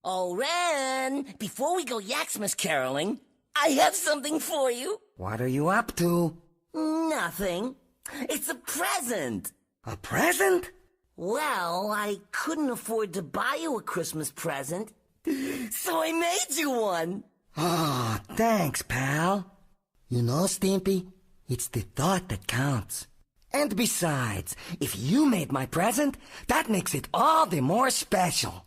Oh, Ren, before we go Yaxmas caroling, I have something for you. What are you up to? Nothing. It's a present. A present? Well, I couldn't afford to buy you a Christmas present, so I made you one. Oh, thanks, pal. You know, Stimpy, it's the thought that counts. And besides, if you made my present, that makes it all the more special.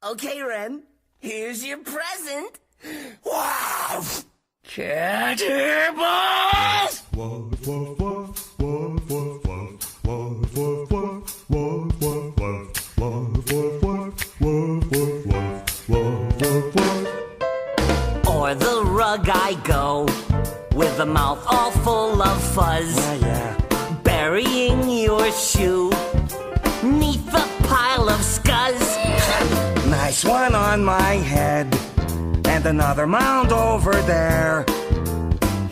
Okay, Ren, here's your present. Wow! Cat hair balls! O'er the rug I go, with a mouth all full of fuzz. Yeah. Burying your shoe, neath the pile of scuzz. Nice one on my head, and another mound over there.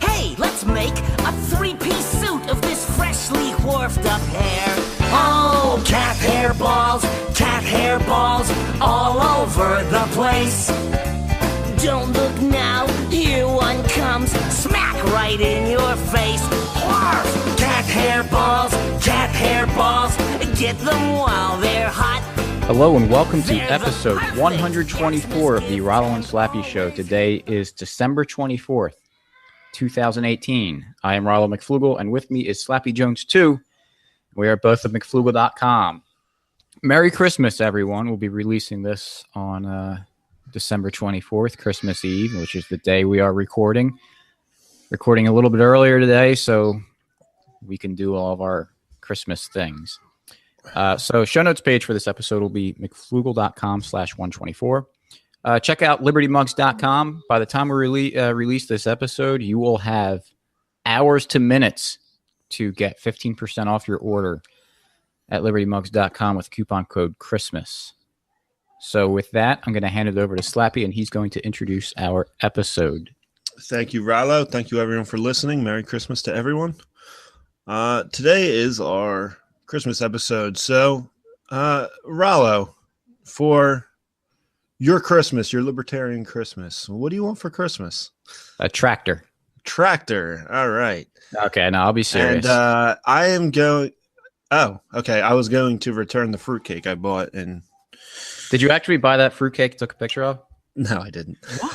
Hey, let's make a three-piece suit of this freshly wharfed up hair. Oh, cat hair balls, all over the place. Don't look now, here one comes, smack right in your face. Wharf! Cat hair balls, get them while they're hot. Hello and welcome to episode 124 of the Rollo and Slappy Show. Today is December 24th, 2018. I am Rollo McFlugel, and with me is Slappy Jones 2. We are both at McFlugel.com. Merry Christmas, everyone. We'll be releasing this on December 24th, Christmas Eve, which is the day we are recording. Recording a little bit earlier today, so we can do all of our Christmas things. So show notes page for this episode will be McFlugel.com/124. Check out LibertyMugs.com. By the time we release this episode, you will have hours to minutes to get 15% off your order at LibertyMugs.com with coupon code Christmas. So with that, I'm going to hand it over to Slappy, and he's going to introduce our episode. Thank you, Rollo. Thank you, everyone, for listening. Merry Christmas to everyone. Today is our Christmas episode. So, Rollo, for your Christmas, your libertarian Christmas, what do you want for Christmas? A tractor. Tractor. All right. Okay, now I'll be serious. And I am going. Oh, okay. I was going to return the fruitcake I bought, and did you actually buy that fruitcake you took a picture of? No, I didn't. Why?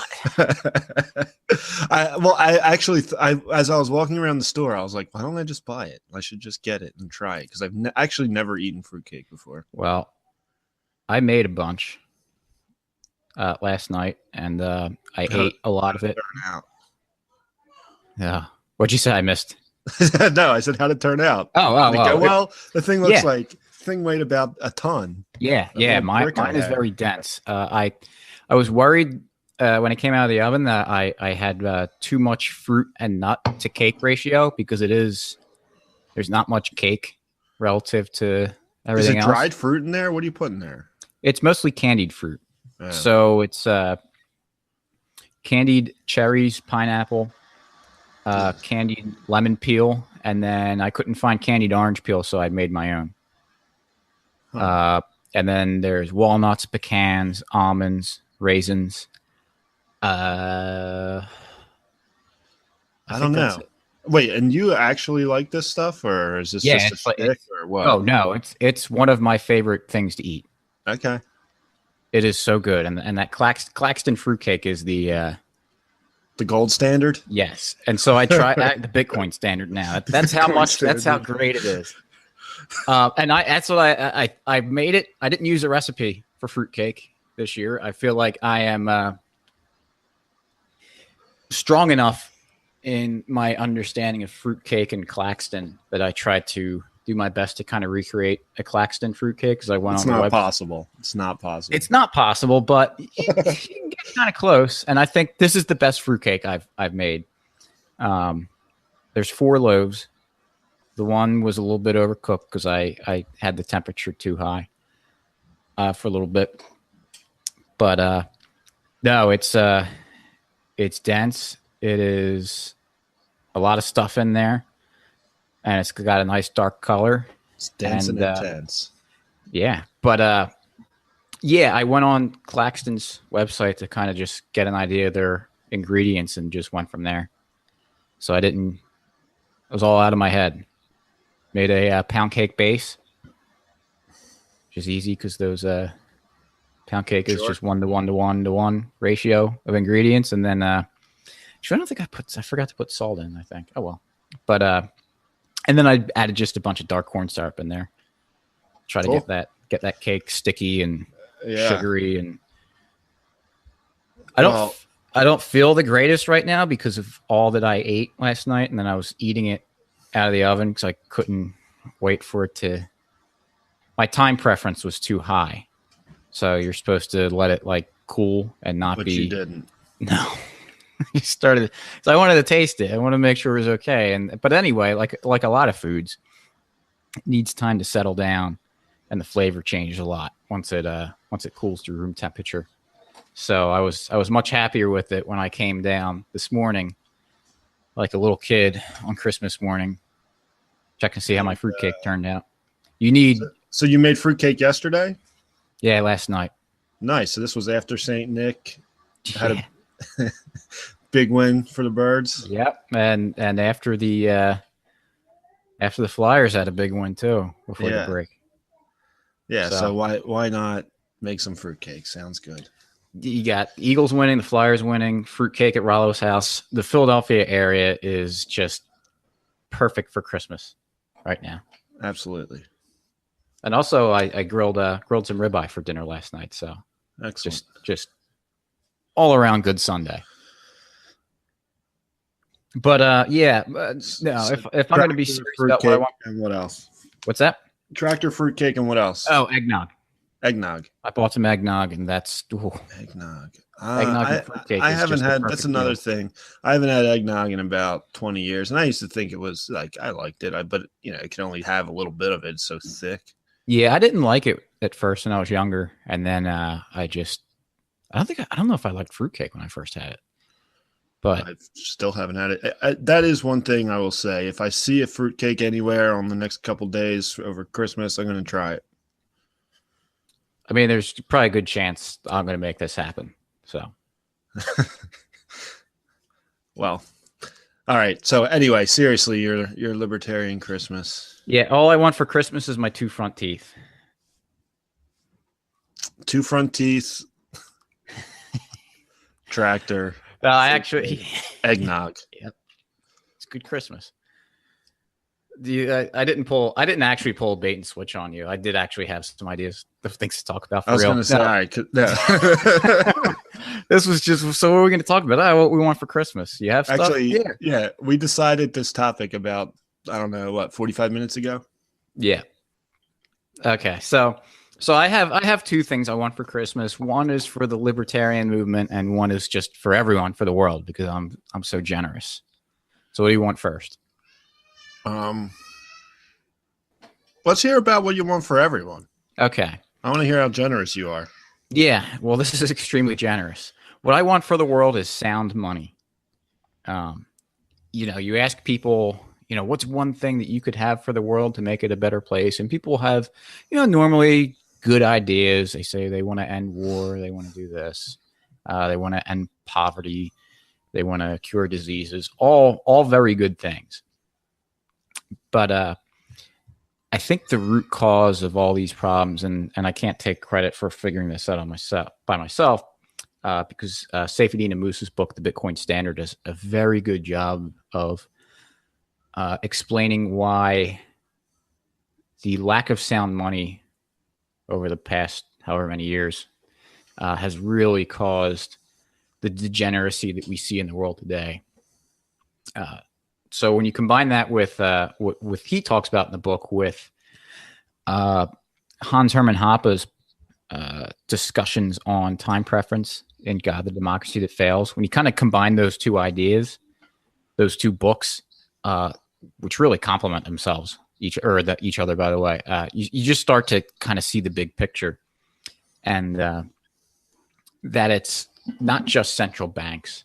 As I was walking around the store, I was like, why don't I just buy it? I should just get it and try it because I've actually never eaten fruitcake before. Well, I made a bunch last night, and I ate a lot of it. Out? Yeah. What'd you say? I missed. No, I said how'd it turn out? Well, the thing looks like thing weighed about a ton. Yeah. Mine is very dense. I was worried when it came out of the oven that I had too much fruit and nut to cake ratio because there's not much cake relative to everything else. Is it dried fruit in there? What do you put in there? It's mostly candied fruit. Oh. So it's candied cherries, pineapple, candied lemon peel, and then I couldn't find candied orange peel, so I made my own. And then there's walnuts, pecans, almonds, raisins. I don't know. Wait, and you actually like this stuff, or is this just a stick, or what? Oh no, it's one of my favorite things to eat. Okay, it is so good, and that Claxton fruitcake is the gold standard. Yes, and so I try the Bitcoin standard now. That's how much. Standard. That's how great it is. And that's what I made it. I didn't use a recipe for fruitcake this year. I feel like I am strong enough in my understanding of fruitcake and Claxton that I tried to do my best to kind of recreate a Claxton fruitcake because I went on the website. It's not possible. It's not possible, but you can get kind of close. And I think this is the best fruitcake I've made. There's 4 loaves. The one was a little bit overcooked because I had the temperature too high for a little bit. But no, it's dense. It is a lot of stuff in there, and it's got a nice dark color. It's dense and intense. Yeah, but Yeah, I went on Claxton's website to kind of just get an idea of their ingredients and just went from there. So it was all out of my head. Made a pound cake base, which is easy because those pound cake is just 1 to 1 to 1 to 1 ratio of ingredients. And then, actually, I don't think I forgot to put salt in, I think. Oh, well. But, and then I added just a bunch of dark corn syrup in there. Try to get that cake sticky and sugary. And I don't feel the greatest right now because of all that I ate last night. And then I was eating it out of the oven because I couldn't wait for it to, my time preference was too high. So you're supposed to let it like cool and not but be. You didn't. No. You started. So I wanted to taste it. I want to make sure it was okay. But anyway, like a lot of foods, it needs time to settle down, and the flavor changes a lot once it cools to room temperature. So I was much happier with it when I came down this morning, like a little kid on Christmas morning, checking to see how my fruitcake turned out. You need. So you made fruitcake yesterday? Yeah, last night. Nice. So this was after St. Nick. Had a big win for the Birds. Yep, and after the Flyers had a big win too before the break. Yeah. So why not make some fruitcake? Sounds good. You got Eagles winning, the Flyers winning, fruitcake at Rollo's house. The Philadelphia area is just perfect for Christmas right now. Absolutely. And also, I grilled some ribeye for dinner last night. So excellent. Just all around good Sunday. But no, if I'm going to be serious about what I want, and what else? What's that? Tractor fruitcake and what else? Oh, eggnog. Eggnog. I bought some eggnog, and that's eggnog. Eggnog and fruitcake. I haven't had. That's another thing. I haven't had eggnog in about 20 years, and I used to think it was like I liked it. But it can only have a little bit of it. It's so thick. Yeah, I didn't like it at first when I was younger, and then I don't know if I liked fruitcake when I first had it. But I still haven't had it. That is one thing I will say. If I see a fruitcake anywhere on the next couple days over Christmas, I'm going to try it. I mean, there's probably a good chance I'm going to make this happen. So, well, all right. So anyway, seriously, your libertarian Christmas. Yeah, all I want for Christmas is my 2 front teeth. 2 front teeth. Tractor. I actually eggnog. Yep, it's good Christmas. I didn't actually pull a bait and switch on you. I did actually have some ideas of things to talk about. For I was real. going to say, all right, this was just so. What are we going to talk about? What we want for Christmas? You have stuff? Actually, yeah. We decided this topic about 45 minutes ago. Yeah. Okay, so I have 2 things I want for Christmas. One is for the libertarian movement, and one is just for everyone, for the world, because I'm so generous. So what do you want first? Let's hear about what you want for everyone. Okay. I want to hear how generous you are. Yeah, well, this is extremely generous. What I want for the world is sound money. You ask people, what's one thing that you could have for the world to make it a better place? And people have, normally good ideas. They say they want to end war. They want to do this. They want to end poverty. They want to cure diseases. All very good things. But I think the root cause of all these problems, and I can't take credit for figuring this out by myself, because Saifedean Ammous's book, The Bitcoin Standard, does a very good job of explaining why the lack of sound money over the past however many years has really caused the degeneracy that we see in the world today. So when you combine that with what he talks about in the book with Hans Hermann Hoppe's discussions on time preference in God, the Democracy That Fails, when you kind of combine those 2 ideas, those 2 books, which really complement themselves, each other, by the way, you just start to kind of see the big picture, and that it's not just central banks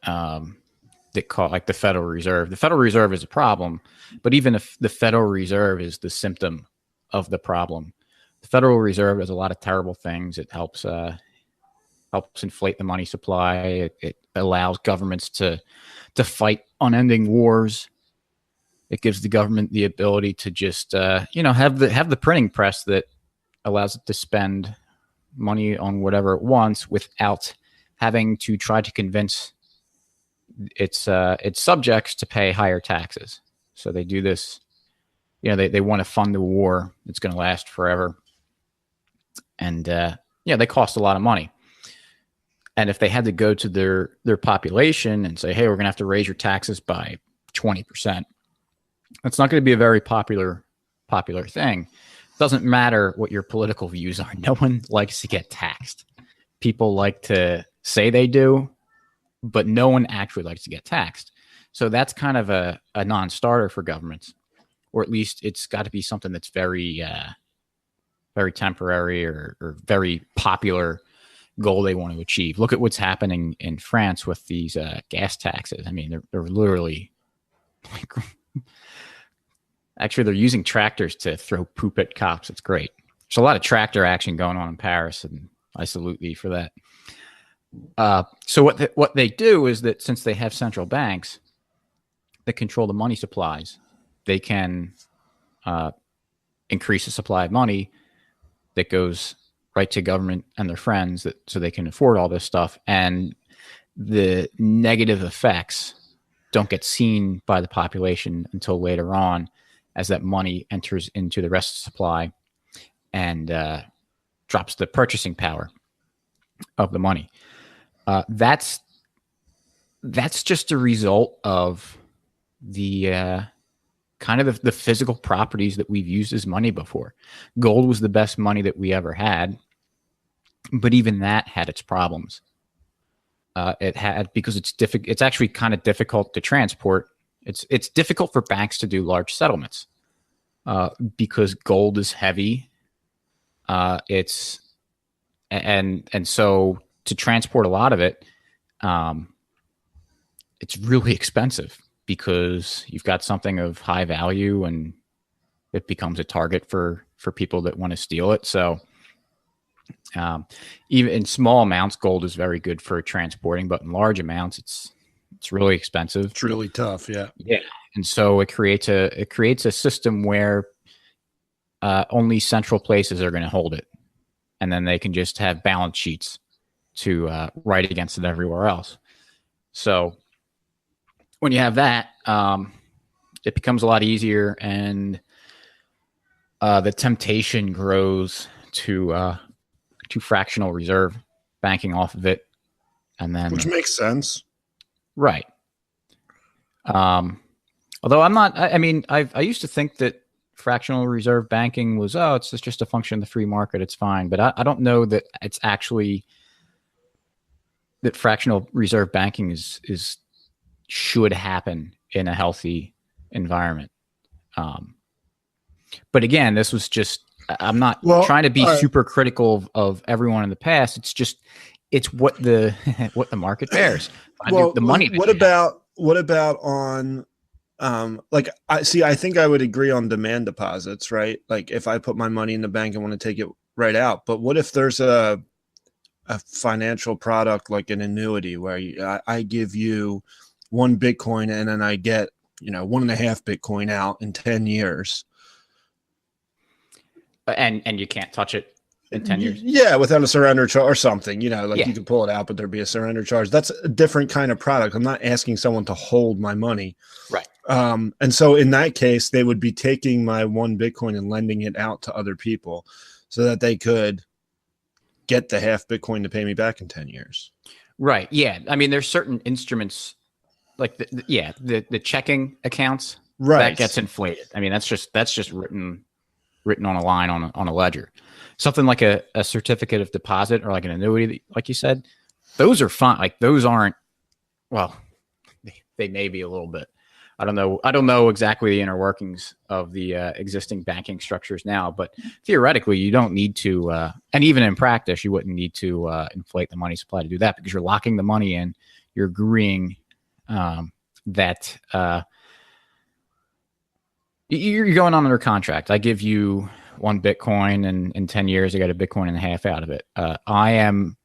that call, like the Federal Reserve. The Federal Reserve is a problem, but even if the Federal Reserve is the symptom of the problem, The Federal Reserve does a lot of terrible things. It helps inflate the money supply. It allows governments to fight unending wars. It gives the government the ability to just have the printing press that allows it to spend money on whatever it wants without having to try to convince its subjects to pay higher taxes. So they do this. They want to fund the war that's going to last forever, and they cost a lot of money. And if they had to go to their population and say, hey, we're going to have to raise your taxes by 20%, that's not going to be a very popular thing. It doesn't matter what your political views are. No one likes to get taxed. People like to say they do, but no one actually likes to get taxed. So that's kind of a non-starter for governments, or at least it's got to be something that's very, very temporary or very popular goal they want to achieve. Look at what's happening in France with these gas taxes. I mean, they're literally like, actually, they're using tractors to throw poop at cops. It's great. There's a lot of tractor action going on in Paris, and I salute you for that. So what they do is that since they have central banks that control the money supplies, they can increase the supply of money that goes right to government and their friends, so they can afford all this stuff. And the negative effects don't get seen by the population until later on, as that money enters into the rest of the supply and drops the purchasing power of the money. That's just a result of the kind of the physical properties that we've used as money before. Gold was the best money that we ever had, but even that had its problems. Because it's actually kind of difficult to transport. It's difficult for banks to do large settlements because gold is heavy. And so to transport a lot of it, it's really expensive because you've got something of high value and it becomes a target for people that want to steal it. So even in small amounts, gold is very good for transporting, but in large amounts, it's really expensive. It's really tough. Yeah. Yeah. And so it creates a system where only central places are going to hold it. And then they can just have balance sheets to write against it everywhere else. So when you have that, it becomes a lot easier, and the temptation grows to fractional reserve banking off of it, and then which makes sense, right? Although I'm not. I mean, I used to think that fractional reserve banking was it's just a function of the free market. It's fine, but I don't know that it's actually that fractional reserve banking should happen in a healthy environment. But again, this was just, I'm not trying to be super critical of everyone in the past. It's just, it's what the market bears. The money. What about on, I think I would agree on demand deposits, right? Like if I put my money in the bank and want to take it right out, but what if there's a financial product like an annuity where I give you 1 Bitcoin and then I get, 1.5 Bitcoin out in 10 years. And you can't touch it in 10 years. Yeah. Without a surrender charge or something, you can pull it out, but there'd be a surrender charge. That's a different kind of product. I'm not asking someone to hold my money. Right. And so in that case, they would be taking my 1 Bitcoin and lending it out to other people so that they could get the half Bitcoin to pay me back in 10 years. Right. Yeah. I mean, there's certain instruments like the checking accounts that gets inflated. I mean, that's just written on a line on a ledger. Something like a certificate of deposit or like an annuity, like you said, those are fine. Like those aren't, they may be a little bit. I don't know exactly the inner workings of the existing banking structures now, but theoretically you don't need to, and even in practice, you wouldn't need to inflate the money supply to do that because you're locking the money in. You're agreeing that you're going on under contract. I give you one Bitcoin, and in 10 years, I got a Bitcoin and a half out of it. I am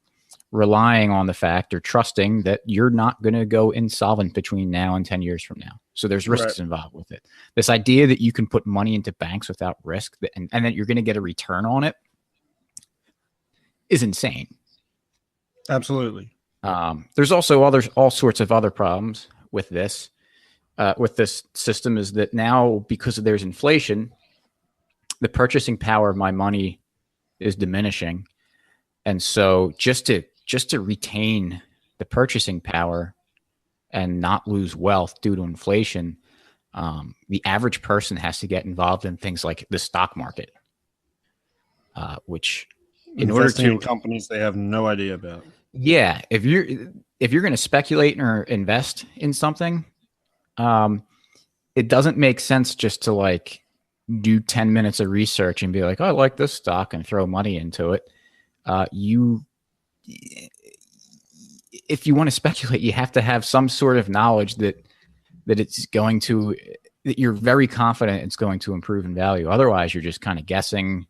relying on the fact or trusting that you're not going to go insolvent between now and 10 years from now. So there's risks involved with it. This idea that you can put money into banks without risk and that you're going to get a return on it is insane. Absolutely. There's also all sorts of other problems with this system, is that now, because there's inflation, the purchasing power of my money is diminishing. And so just to retain the purchasing power and not lose wealth due to inflation, the average person has to get involved in things like the stock market, which investing in companies they have no idea about. Yeah, if you're going to speculate or invest in something, it doesn't make sense just to like do 10 minutes of research and be like, oh, I like this stock, and throw money into it. If you want to speculate, you have to have some sort of knowledge that you're very confident it's going to improve in value. Otherwise, you're just kind of guessing.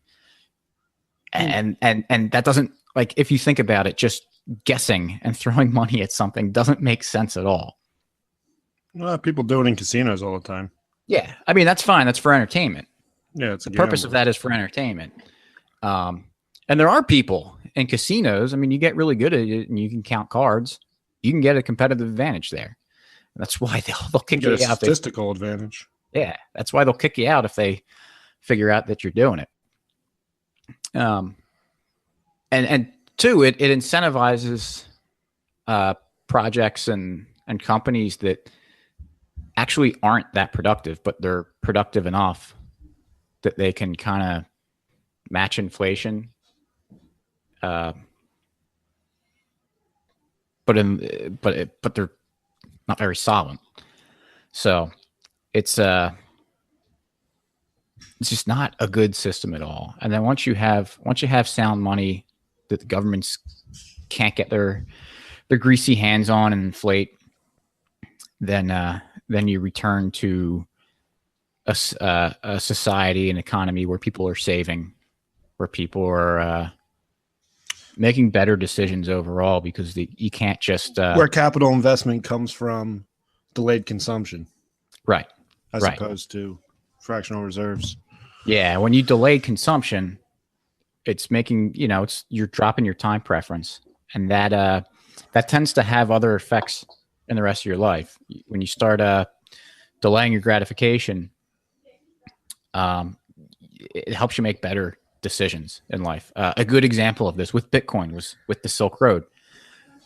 And that doesn't, like, if you think about it, just guessing and throwing money at something doesn't make sense at all. Well, people do it in casinos all the time. Yeah. I mean, that's fine. That's for entertainment. Yeah. It's the purpose of that is for entertainment. And there are people in casinos. I mean, you get really good at it and you can count cards. You can get a competitive advantage there. That's why they'll kick you out. Statistical advantage. Yeah. That's why they'll kick you out if they figure out that you're doing it. And two, it incentivizes projects and companies that actually aren't that productive, but they're productive enough that they can kind of match inflation. But they're not very solvent. So it's just not a good system at all. And then once you have sound money that the governments can't get their greasy hands on and inflate, then you return to a society, an economy where people are saving, where people are making better decisions overall, because you can't just where capital investment comes from delayed consumption, right? As opposed to fractional reserves. Yeah, when you delay consumption, it's making, you're dropping your time preference, and that tends to have other effects in the rest of your life. When you start delaying your gratification, it helps you make better decisions in life. A good example of this with Bitcoin was with the Silk Road.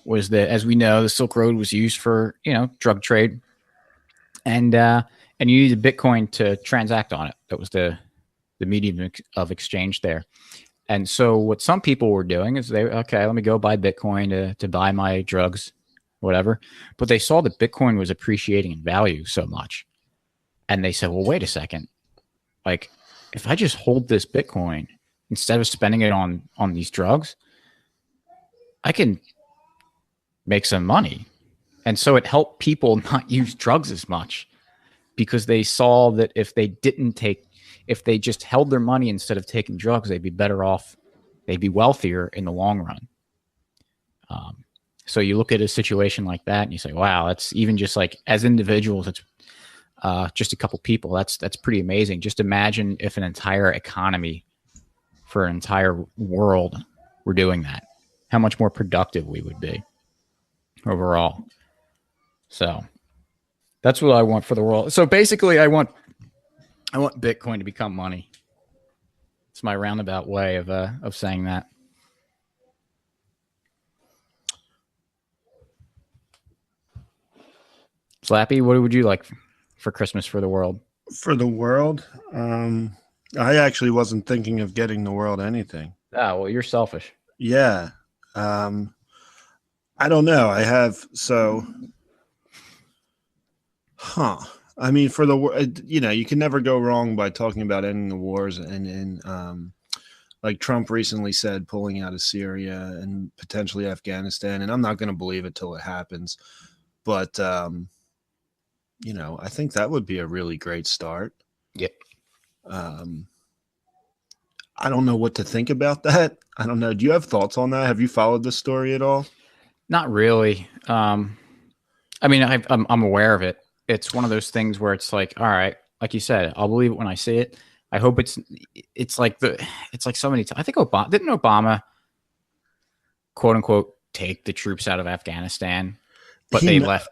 Was that, as we know, the Silk Road was used for drug trade, and you needed Bitcoin to transact on it. That was the medium of exchange there. And so what some people were doing is let me go buy Bitcoin to buy my drugs, whatever. But they saw that Bitcoin was appreciating in value so much. And they said, well, wait a second. Like, if I just hold this Bitcoin instead of spending it on these drugs, I can make some money. And so it helped people not use drugs as much, because they saw that if they just held their money instead of taking drugs, they'd be better off. They'd be wealthier in the long run. So you look at a situation like that and you say, wow, that's even just like as individuals, it's just a couple people. That's pretty amazing. Just imagine if an entire economy for an entire world were doing that, how much more productive we would be overall. So that's what I want for the world. So basically I want Bitcoin to become money. It's my roundabout way of saying that. Slappy, what would you like for Christmas for the world? For the world? I actually wasn't thinking of getting the world anything. Oh, well, you're selfish. Yeah. I don't know. I mean, for the you can never go wrong by talking about ending the wars, and like Trump recently said, pulling out of Syria and potentially Afghanistan. And I'm not going to believe it till it happens, but I think that would be a really great start. Yep. I don't know what to think about that. I don't know. Do you have thoughts on that? Have you followed this story at all? Not really. I mean, I'm aware of it. It's one of those things where it's like, all right, like you said, I'll believe it when I see it. I hope it's like so many times. I think didn't Obama, quote unquote, take the troops out of Afghanistan, but they left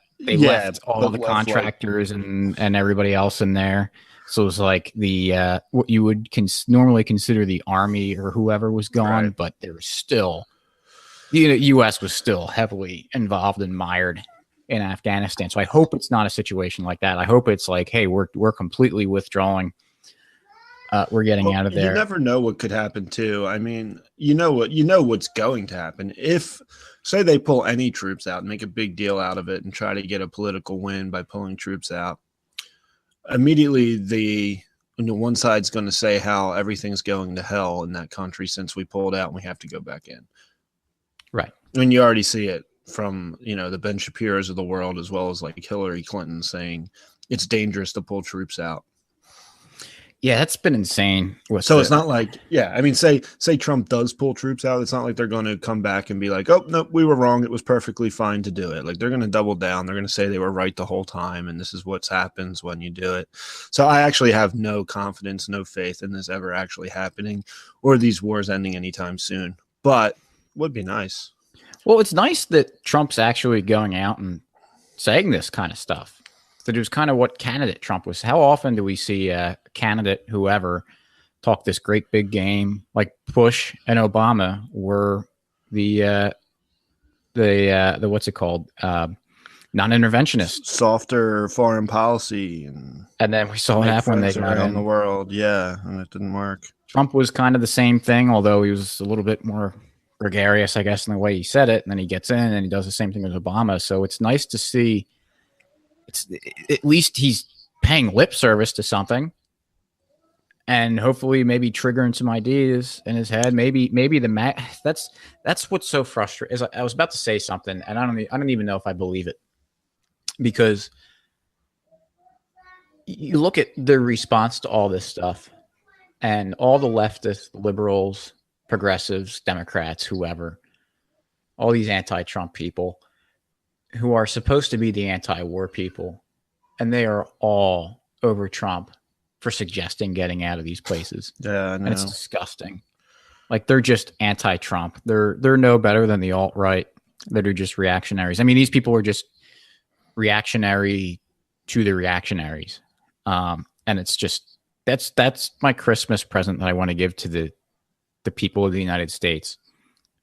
all the contractors and everybody else in there. So it was like the what you would normally consider the army or whoever was gone, right. But there was still, the U.S. was still heavily involved and mired in Afghanistan. So I hope it's not a situation like that. I hope it's like, hey, we're completely withdrawing. We're getting out of there. You never know what could happen too. I mean, you know what's going to happen. If, say, they pull any troops out and make a big deal out of it and try to get a political win by pulling troops out, immediately one side's going to say how everything's going to hell in that country since we pulled out and we have to go back in. Right. And you already see it from, the Ben Shapiro's of the world, as well as like Hillary Clinton saying it's dangerous to pull troops out. Yeah, that's been insane. So it's not like, I mean, say Trump does pull troops out. It's not like they're going to come back and be like, oh, no, we were wrong. It was perfectly fine to do it. Like, they're going to double down. They're going to say they were right the whole time. And this is what happens when you do it. So I actually have no confidence, no faith in this ever actually happening or these wars ending anytime soon. But would be nice. Well, it's nice that Trump's actually going out and saying this kind of stuff. That it was kind of what candidate Trump was. How often do we see a candidate, whoever, talk this great big game? Like Bush and Obama were the what's it called? Non-interventionists. Softer foreign policy, and then we saw what happened when they got around the world. Yeah, and it didn't work. Trump was kind of the same thing, although he was a little bit more gregarious, I guess, in the way he said it. And then he gets in and he does the same thing as Obama. So it's nice to see. It's at least he's paying lip service to something, and hopefully maybe triggering some ideas in his head. Maybe that's what's so frustrating. I was about to say something, and I don't even know if I believe it, because you look at the response to all this stuff, and all the leftists, liberals, progressives, Democrats, whoever, all these anti-Trump people who are supposed to be the anti-war people, and they are all over Trump for suggesting getting out of these places. Yeah, I know. And it's disgusting. Like, they're just anti-Trump. They're no better than the alt-right that are just reactionaries. I mean, these people are just reactionary to the reactionaries. And it's just that's my Christmas present that I want to give to the people of the United States,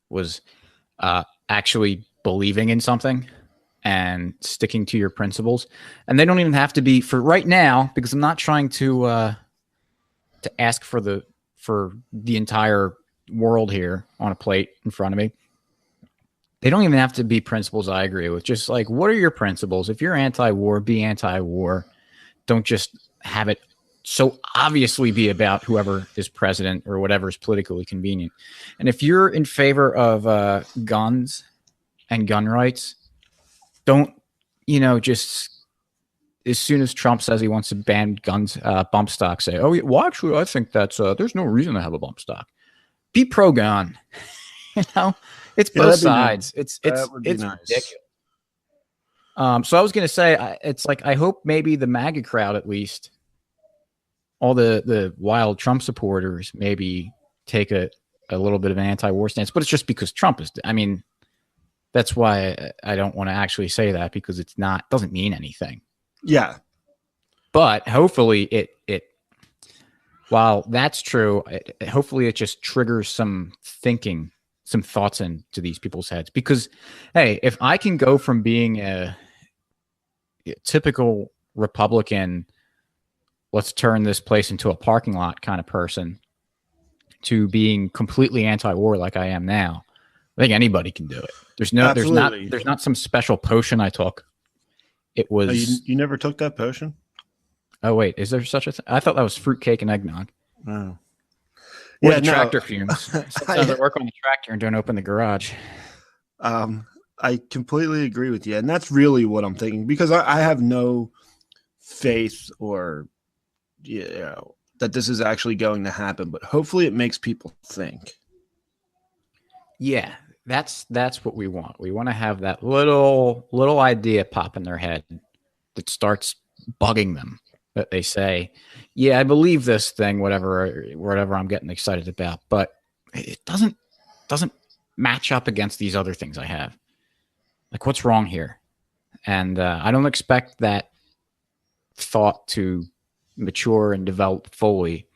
was actually believing in something and sticking to your principles. And they don't even have to be, for right now, because I'm not trying to ask for the entire world here on a plate in front of me. They don't even have to be principles I agree with. Just like, what are your principles? If you're anti-war, be anti-war. Don't just have it so obviously be about whoever is president or whatever is politically convenient. And if you're in favor of guns and gun rights, don't, just as soon as Trump says he wants to ban guns, bump stock, say, oh, well, actually, I think that's, there's no reason to have a bump stock. Be pro-gun. It's both sides. Nice. It's nice. Ridiculous. So I was going to say, it's like, I hope maybe the MAGA crowd, at least, all the wild Trump supporters, maybe take a little bit of an anti-war stance, but it's just because Trump is, that's why I don't want to actually say that, because it's doesn't mean anything. Yeah. But hopefully it while that's true, hopefully it just triggers some thinking, some thoughts into these people's heads. Because, hey, if I can go from being a typical Republican, let's turn this place into a parking lot kind of person, to being completely anti-war like I am now, I think anybody can do it. There's not some special potion I took. It was. Oh, you never took that potion? Oh wait, is there such a thing? I thought that was fruitcake and eggnog. Oh. Yeah, tractor fumes. Sometimes I work on the tractor and don't open the garage. I completely agree with you, and that's really what I'm thinking, because I have no faith or that this is actually going to happen, but hopefully it makes people think. Yeah, that's what we want. We want to have that little idea pop in their head that starts bugging them. That they say, "Yeah, I believe this thing, whatever I'm getting excited about, but it doesn't match up against these other things I have. Like, what's wrong here?" And I don't expect that thought to mature and develop fully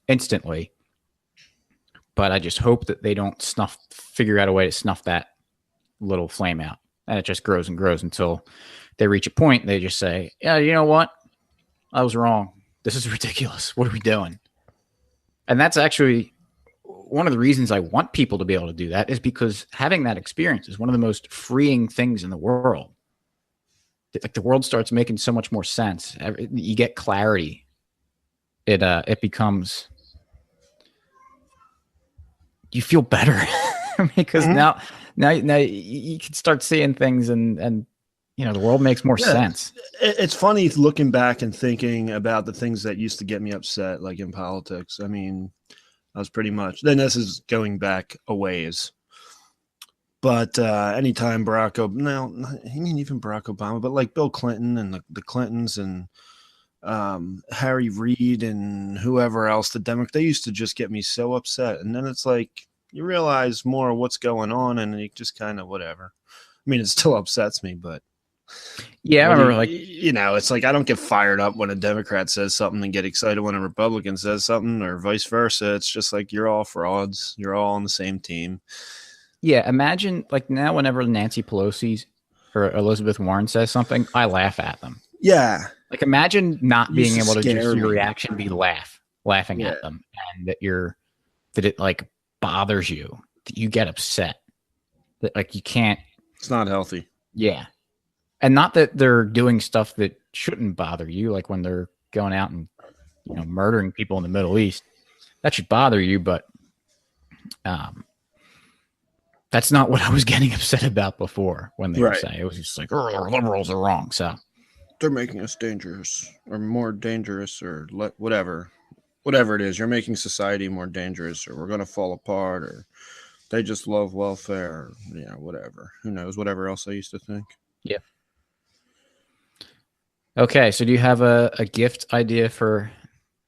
instantly, but I just hope that they don't figure out a way to snuff that little flame out, and it just grows and grows until they reach a point. They just say, "Yeah, you know what? I was wrong. This is ridiculous. What are we doing?" And that's actually one of the reasons I want people to be able to do that, is because having that experience is one of the most freeing things in the world. Like, the world starts making so much more sense. You get clarity. It becomes, you feel better because now you can start seeing things and the world makes more sense. It's funny looking back and thinking about the things that used to get me upset, like in politics. I mean, I was pretty much, then this is going back a ways. But anytime even Barack Obama, but like Bill Clinton and the Clintons and Harry Reid and whoever else, the Democrats, they used to just get me so upset. And then it's like, you realize more of what's going on and you just kind of whatever. I mean, it still upsets me, but yeah, I remember, like, it's like I don't get fired up when a Democrat says something and get excited when a Republican says something, or vice versa. It's just like, you're all frauds. You're all on the same team. Yeah, imagine, like, now whenever Nancy Pelosi or Elizabeth Warren says something, I laugh at them. Yeah. Like, imagine not being able to just scare your me. reaction be laughing Yeah. at them, and that it like bothers you, that you get upset, that like you can't. It's not healthy. Yeah. And not that they're doing stuff that shouldn't bother you, like when they're going out and murdering people in the Middle East. That should bother you, but that's not what I was getting upset about before when they were saying. It was just like, "Oh, liberals are wrong." So they're making us dangerous, or more dangerous, or whatever it is. You're making society more dangerous, or we're going to fall apart, or they just love welfare. Whatever. Who knows? Whatever else I used to think. Yeah. Okay, so do you have a gift idea for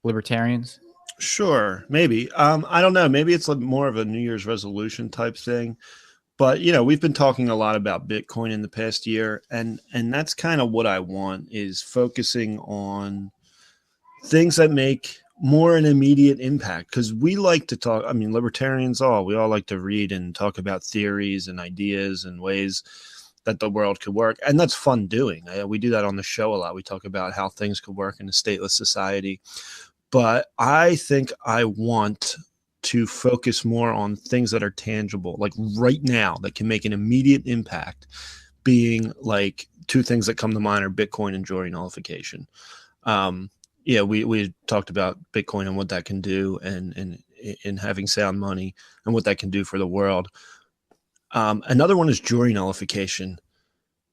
libertarians? Sure, maybe. I don't know. Maybe it's more of a New Year's resolution type thing. But, we've been talking a lot about Bitcoin in the past year, and that's kind of what I want, is focusing on things that make more an immediate impact. Because we like to talk, libertarians we all like to read and talk about theories and ideas and ways that the world could work. And that's fun doing. We do that on the show a lot. We talk about how things could work in a stateless society. But I think I want to focus more on things that are tangible, like right now, that can make an immediate impact, being like two things that come to mind are Bitcoin and jury nullification. We talked about Bitcoin and what that can do, and having sound money and what that can do for the world. Another one is jury nullification,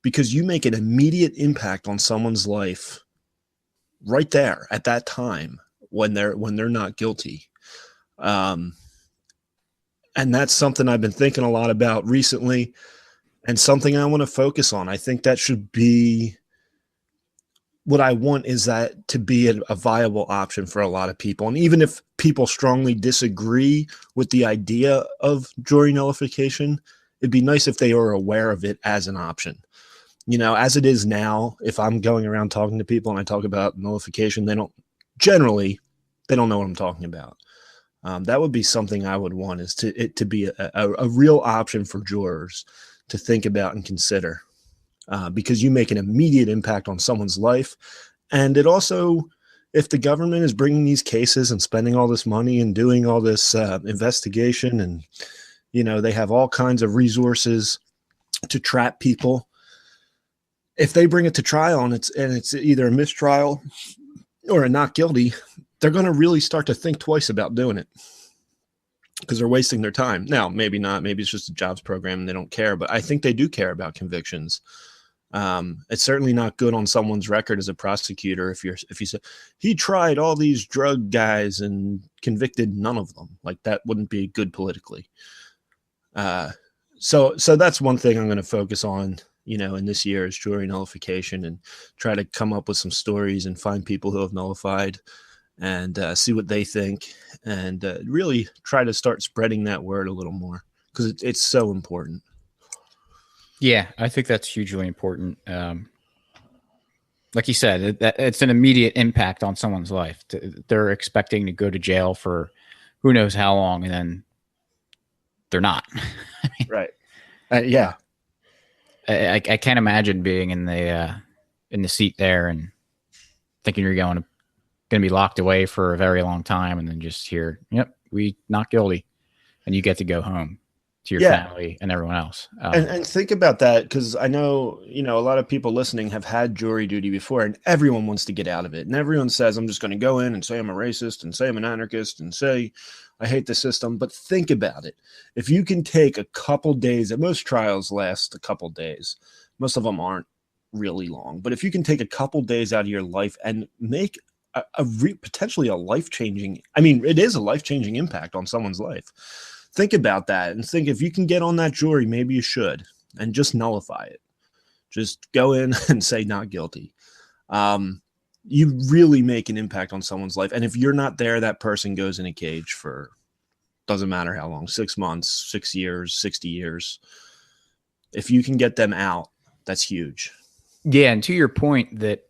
because you make an immediate impact on someone's life right there at that time when they're not guilty. And that's something I've been thinking a lot about recently, and something I want to focus on. I think that should be what I want, is that to be a viable option for a lot of people. And even if people strongly disagree with the idea of jury nullification, it'd be nice if they were aware of it as an option. As it is now, if I'm going around talking to people and I talk about nullification, they don't know what I'm talking about. That would be something I would want, is to be a real option for jurors to think about and consider, because you make an immediate impact on someone's life. And it also, if the government is bringing these cases and spending all this money and doing all this investigation, and they have all kinds of resources to trap people, if they bring it to trial and it's either a mistrial or a not guilty, they're going to really start to think twice about doing it, because they're wasting their time. Now, maybe not. Maybe it's just a jobs program and they don't care. But I think they do care about convictions. It's certainly not good on someone's record as a prosecutor if you say he tried all these drug guys and convicted none of them. Like, that wouldn't be good politically. So that's one thing I'm going to focus on, in this year, is jury nullification, and try to come up with some stories and find people who have nullified and see what they think, and really try to start spreading that word a little more, because it's so important. Yeah, I think that's hugely important. Like you said, it's an immediate impact on someone's life. They're expecting to go to jail for who knows how long, and then they're not. Right. Yeah. I can't imagine being in the seat there and thinking you're going to be locked away for a very long time, and then just hear, "Yep, we not guilty," and you get to go home to your family and everyone else. And think about that, because I know, a lot of people listening have had jury duty before, and everyone wants to get out of it. And everyone says, I'm just going to go in and say I'm a racist and say I'm an anarchist and say I hate the system. But think about it. If you can take a couple days, and most trials last a couple days, most of them aren't really long. But if you can take a couple days out of your life and make potentially a life-changing, it is a life-changing impact on someone's life. Think about that and think, if you can get on that jury, maybe you should, and just nullify it. Just go in and say not guilty. You really make an impact on someone's life. And if you're not there, that person goes in a cage for, doesn't matter how long, 6 months, 6 years, 60 years. If you can get them out, that's huge. Yeah. And to your point that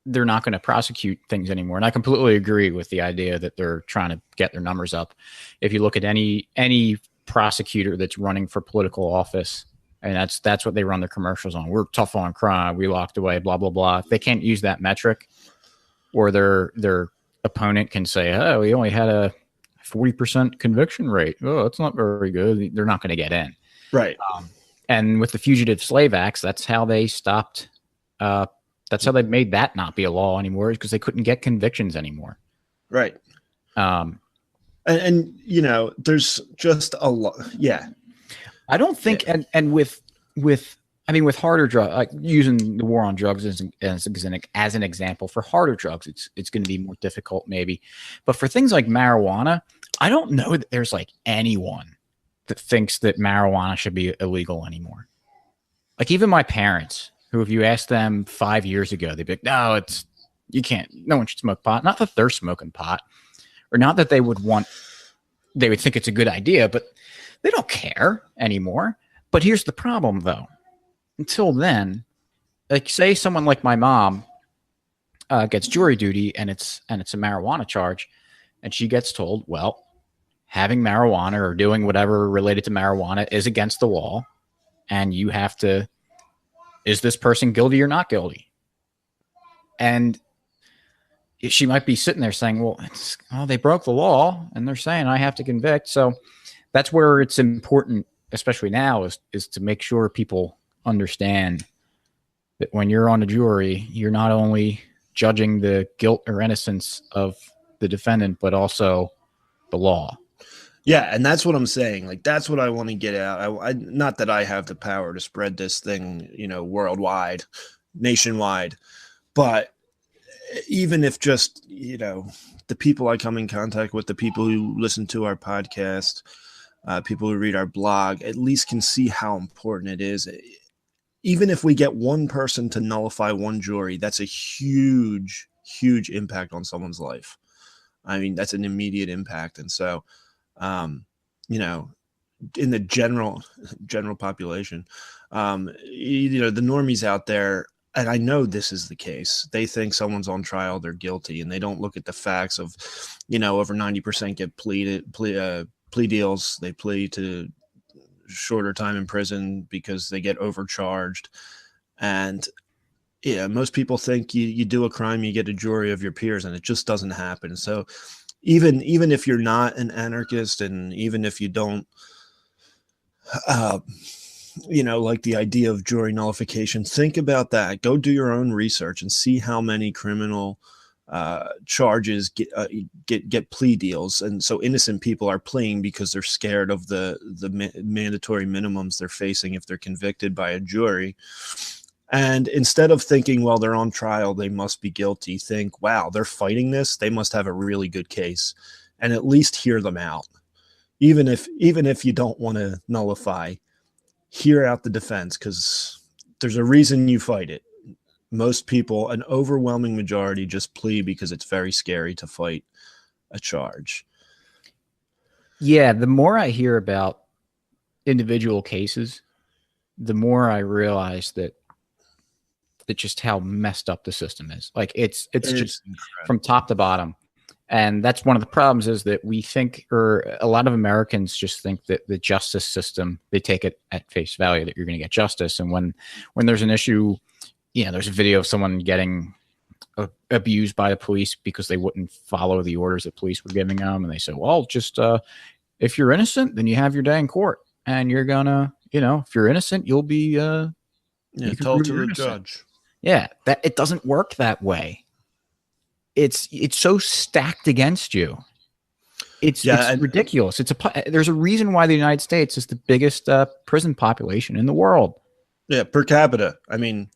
they're not going to prosecute things anymore. And I completely agree with the idea that they're trying to get their numbers up. If you look at any prosecutor that's running for political office, and that's what they run their commercials on. We're tough on crime. We locked away, blah, blah, blah. If they can't use that metric, or their opponent can say, oh, we only had a 40% conviction rate. Oh, that's not very good. They're not going to get in. Right. And with the Fugitive Slave Acts, that's how they stopped. That's how they made that not be a law anymore, because they couldn't get convictions anymore. Right. And there's just a lot. Yeah. I don't think, and with harder drugs, like using the war on drugs as an example, for harder drugs, it's going to be more difficult maybe. But for things like marijuana, I don't know that there's like anyone that thinks that marijuana should be illegal anymore. Like, even my parents, who, if you asked them 5 years ago, they'd be like, no, you can't, no one should smoke pot. Not that they're smoking pot, or not that they would think it's a good idea, but they don't care anymore. But here's the problem, though. Until then, like, say someone like my mom gets jury duty, and it's a marijuana charge, and she gets told, well, having marijuana or doing whatever related to marijuana is against the law, and you have to, is this person guilty or not guilty? And she might be sitting there saying, well, they broke the law, and they're saying I have to convict. So that's where it's important, especially now, is to make sure people understand that when you're on a jury, you're not only judging the guilt or innocence of the defendant, but also the law. Yeah, and that's what I'm saying. Like, that's what I want to get out. I not that I have the power to spread this thing, worldwide, nationwide, but even if just, the people I come in contact with, the people who listen to our podcast, people who read our blog, at least can see how important it is. Even if we get one person to nullify one jury, that's a huge, huge impact on someone's life. That's an immediate impact. And so, in the general population, the normies out there, and I know this is the case, they think someone's on trial, they're guilty, and they don't look at the facts of, over 90% get plea deals. They plea to shorter time in prison because they get overcharged. And most people think you do a crime, you get a jury of your peers, and it just doesn't happen. So even if you're not an anarchist, and even if you don't, like the idea of jury nullification, think about that. Go do your own research and see how many criminal charges get plea deals. And so innocent people are pleading because they're scared of the mandatory minimums they're facing if they're convicted by a jury. And instead of thinking, well, they're on trial, they must be guilty, think, wow, they're fighting this, they must have a really good case, and at least hear them out. Even if you don't want to nullify, hear out the defense, because there's a reason you fight it. Most people, an overwhelming majority, just plea because it's very scary to fight a charge. Yeah, the more I hear about individual cases, the more I realize that just how messed up the system is. Like it's just incredible. From top to bottom. And that's one of the problems, is that we think, or a lot of Americans just think, that the justice system, they take it at face value that you're going to get justice. And when there's an issue, there's a video of someone getting abused by the police because they wouldn't follow the orders that police were giving them. And they say, well, just if you're innocent, then you have your day in court, and you're gonna, if you're innocent, you'll be told to a judge. Yeah, that it doesn't work that way. It's so stacked against you. It's ridiculous. There's a reason why the United States is the biggest prison population in the world. Yeah, per capita. I mean,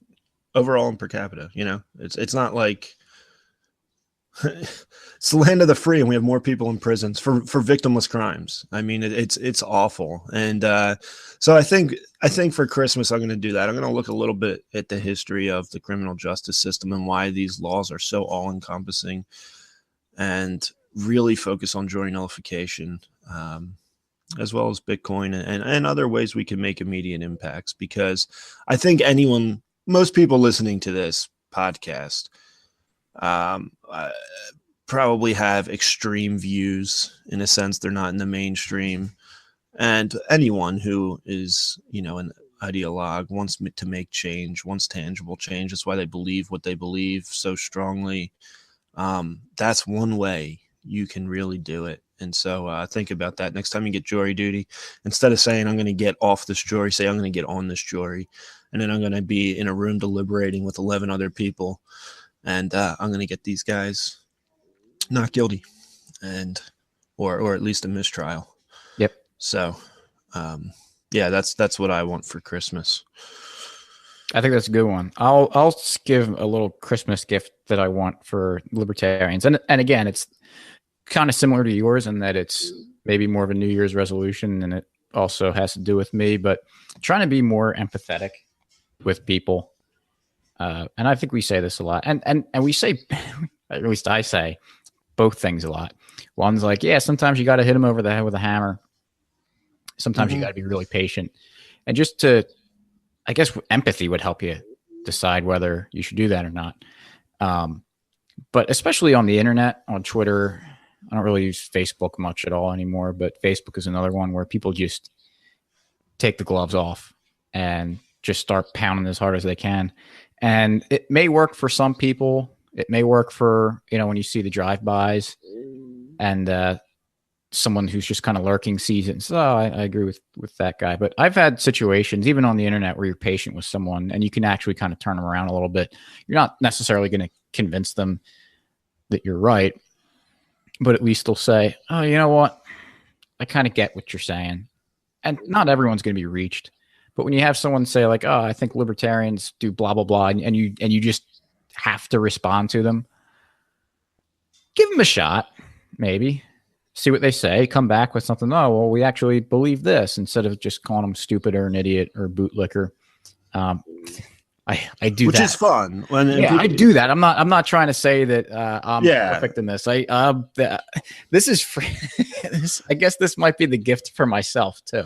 overall and per capita. It's not like it's the land of the free, and we have more people in prisons for victimless crimes. I mean, it's awful. And so I think for Christmas, I'm going to do that. I'm going to look a little bit at the history of the criminal justice system and why these laws are so all encompassing, and really focus on jury nullification, as well as Bitcoin and other ways we can make immediate impacts. Because I think most people listening to this podcast, probably have extreme views, in a sense. They're not in the mainstream, and anyone who is, an ideologue wants to make change, wants tangible change. That's why they believe what they believe so strongly. That's one way you can really do it. And so think about that next time you get jury duty. Instead of saying, I'm going to get off this jury, say, I'm going to get on this jury, and then I'm going to be in a room deliberating with 11 other people. And I'm going to get these guys not guilty, or at least a mistrial. Yep. So, that's what I want for Christmas. I think that's a good one. I'll give a little Christmas gift that I want for libertarians, and again, it's kind of similar to yours in that it's maybe more of a New Year's resolution, and it also has to do with me, but trying to be more empathetic with people. And I think we say this a lot, and we say, at least I say, both things a lot. One's like, yeah, sometimes you got to hit them over the head with a hammer. Sometimes you got to be really patient, and just I guess empathy would help you decide whether you should do that or not. But especially on the internet, on Twitter, I don't really use Facebook much at all anymore, but Facebook is another one where people just take the gloves off and just start pounding as hard as they can. And it may work for some people. It may work for, when you see the drive-bys and someone who's just kind of lurking sees it and says, oh, I agree with that guy. But I've had situations, even on the internet, where you're patient with someone and you can actually kind of turn them around a little bit. You're not necessarily going to convince them that you're right, but at least they'll say, oh, you know what? I kind of get what you're saying. And not everyone's going to be reached. But when you have someone say like, oh, I think libertarians do blah, blah, blah, and you just have to respond to them, give them a shot, maybe. See what they say. Come back with something. Oh, well, we actually believe this, instead of just calling them stupid or an idiot or bootlicker. I do which that. Is fun. I do that. I'm not trying to say that I'm perfect in this. This is free. I guess this might be the gift for myself too.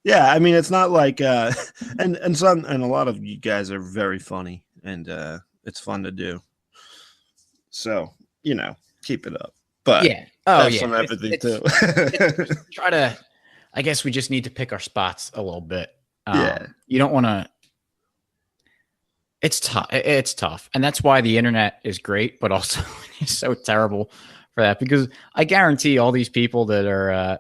Yeah, I mean, it's not like and a lot of you guys are very funny, and it's fun to do. So, keep it up. But yeah, some empathy too. Try to. I guess we just need to pick our spots a little bit. You don't want to. It's tough. It's tough, and that's why the internet is great, but also it's so terrible for that. Because I guarantee all these people that are,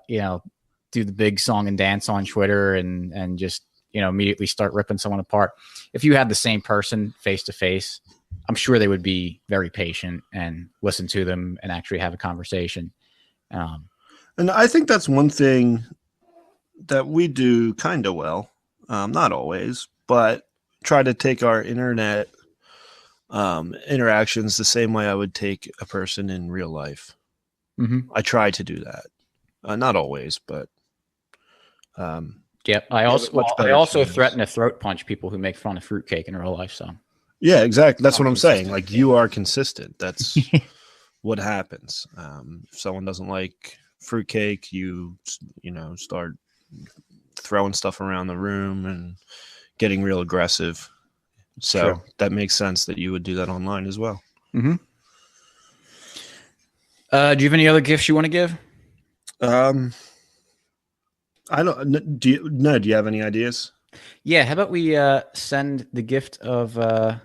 do the big song and dance on Twitter and just immediately start ripping someone apart. If you had the same person face to face, I'm sure they would be very patient and listen to them and actually have a conversation. And I think that's one thing that we do kind of well. Not always, but try to take our internet interactions the same way I would take a person in real life. Mm-hmm. I try to do that. Not always, but yeah. I also threaten to throat punch people who make fun of fruitcake in real life. So yeah, exactly. That's what I'm saying. Like, you are consistent. That's what happens. If someone doesn't like fruitcake, you start throwing stuff around the room and getting real aggressive. So True. that makes sense that you would do that online as well. Mm-hmm. Do you have any other gifts you want to give? I don't. Do you have any ideas? Yeah. How about we send the gift of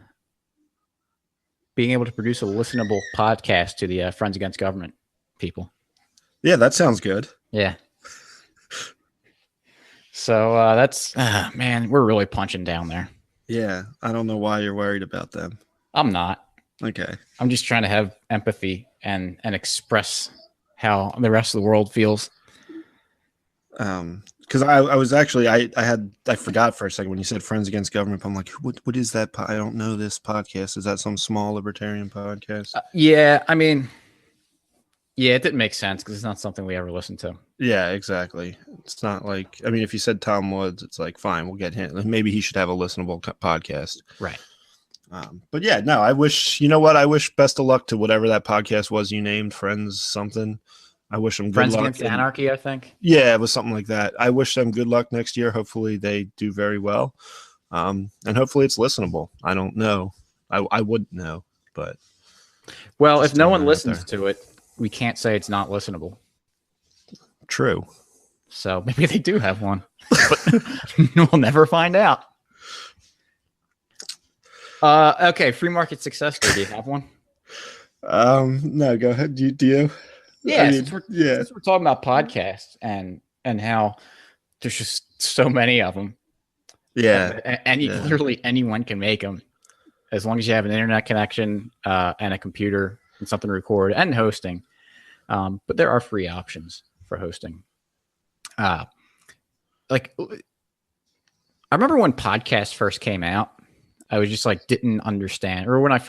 being able to produce a listenable podcast to the Friends Against Government people? Yeah, that sounds good. Yeah. So that's man, we're really punching down there. Yeah, I don't know why you're worried about them. I'm not. Okay. I'm just trying to have empathy and express how the rest of the world feels. Because I was actually I forgot for a second when you said Friends Against Government. I'm like, what is that? I don't know this podcast. Is that some small libertarian podcast? Yeah, I mean, yeah, it didn't make sense because it's not something we ever listened to. Yeah, exactly. It's not like, I mean, if you said Tom Woods, it's like, fine, we'll get him. Maybe he should have a listenable podcast. Right. But yeah, no, I wish, you know what? I wish best of luck to whatever that podcast was you named, Friends something. I wish them good luck. Friends Against Anarchy, I think. Yeah, it was something like that. I wish them good luck next year. Hopefully they do very well. And hopefully it's listenable. I don't know. I wouldn't know, but. Well, if no one listens to it, we can't say it's not listenable. True. So maybe they do have one, but we'll never find out. Okay, free market success story. Do you have one? No, go ahead. Do you? Yeah, since we're talking about podcasts and how there's just so many of them. Yeah, and literally anyone can make them, as long as you have an internet connection and a computer and something to record and hosting. But there are free options for hosting. Like, I remember when podcasts first came out, I was just like, didn't understand, or when I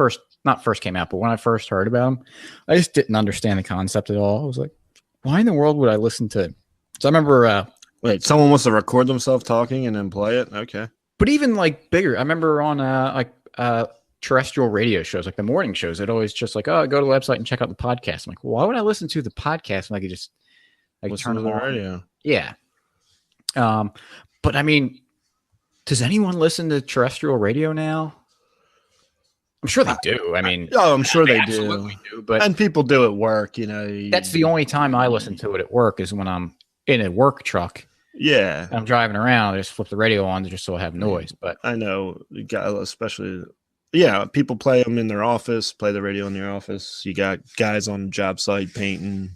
not first came out, but when I first heard about them, I just didn't understand the concept at all. I was like, why in the world would I listen to? So I remember, wait, someone wants to record themselves talking and then play it. Okay. But even like bigger, I remember on terrestrial radio shows, like the morning shows, it always just like, oh, go to the website and check out the podcast. I'm like, why would I listen to the podcast when I could just turn it on the radio? Yeah. But I mean, does anyone listen to terrestrial radio now? I'm sure they do. I mean, I'm sure they absolutely do. But and people do at work, you know. That's the only time I listen to it at work is when I'm in a work truck. Yeah. I'm driving around. I just flip the radio on just so I have noise. But I know, especially, yeah, people play them in their office, play the radio in their office. You got guys on the job site painting,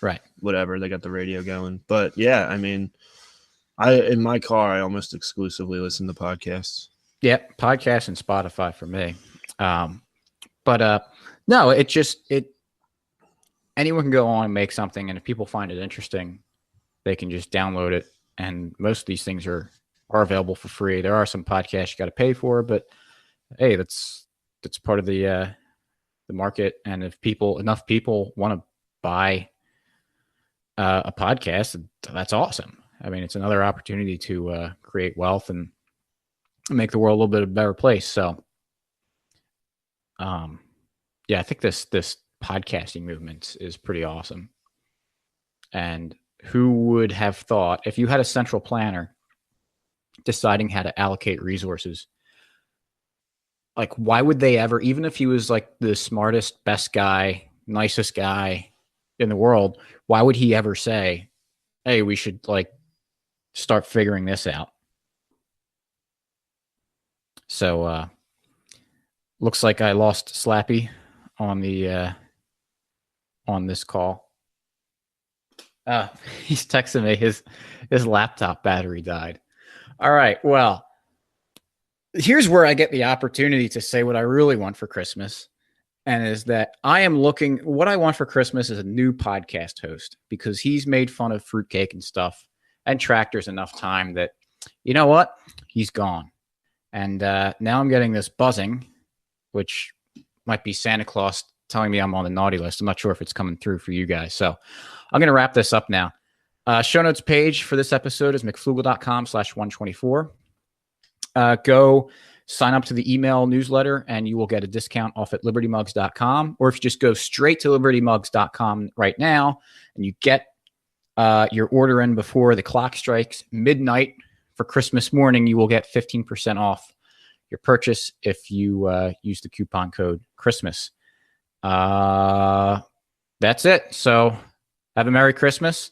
right? Whatever, they got the radio going. But yeah, I mean, in my car, I almost exclusively listen to podcasts. Yeah, podcasts and Spotify for me. But no, anyone can go on and make something, and if people find it interesting, they can just download it. And most of these things are available for free. There are some podcasts you got to pay for, but hey, that's part of the market. And if enough people want to buy a podcast, that's awesome. I mean, it's another opportunity to create wealth and make the world a little bit of a better place. So, yeah, I think this podcasting movement is pretty awesome. And who would have thought, if you had a central planner deciding how to allocate resources, like, why would they ever, even if he was like the smartest, best guy, nicest guy in the world, why would he ever say, hey, we should like start figuring this out? So, looks like I lost Slappy on this call. He's texting me his laptop battery died. All right. Well, here's where I get the opportunity to say what I really want for Christmas. And is that what I want for Christmas is a new podcast host, because he's made fun of fruitcake and stuff and tractors enough time that, you know what? He's gone. And now I'm getting this buzzing, which might be Santa Claus telling me I'm on the naughty list. I'm not sure if it's coming through for you guys. So I'm going to wrap this up now. Show notes page for this episode is mcflugel.com/124. Go sign up to the email newsletter and you will get a discount off at libertymugs.com. Or if you just go straight to libertymugs.com right now and you get your order in before the clock strikes midnight for Christmas morning, you will get 15% off your purchase if you use the coupon code Christmas. That's it. So have a Merry Christmas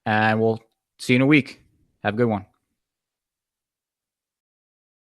and we'll see you in a week. Have a good one.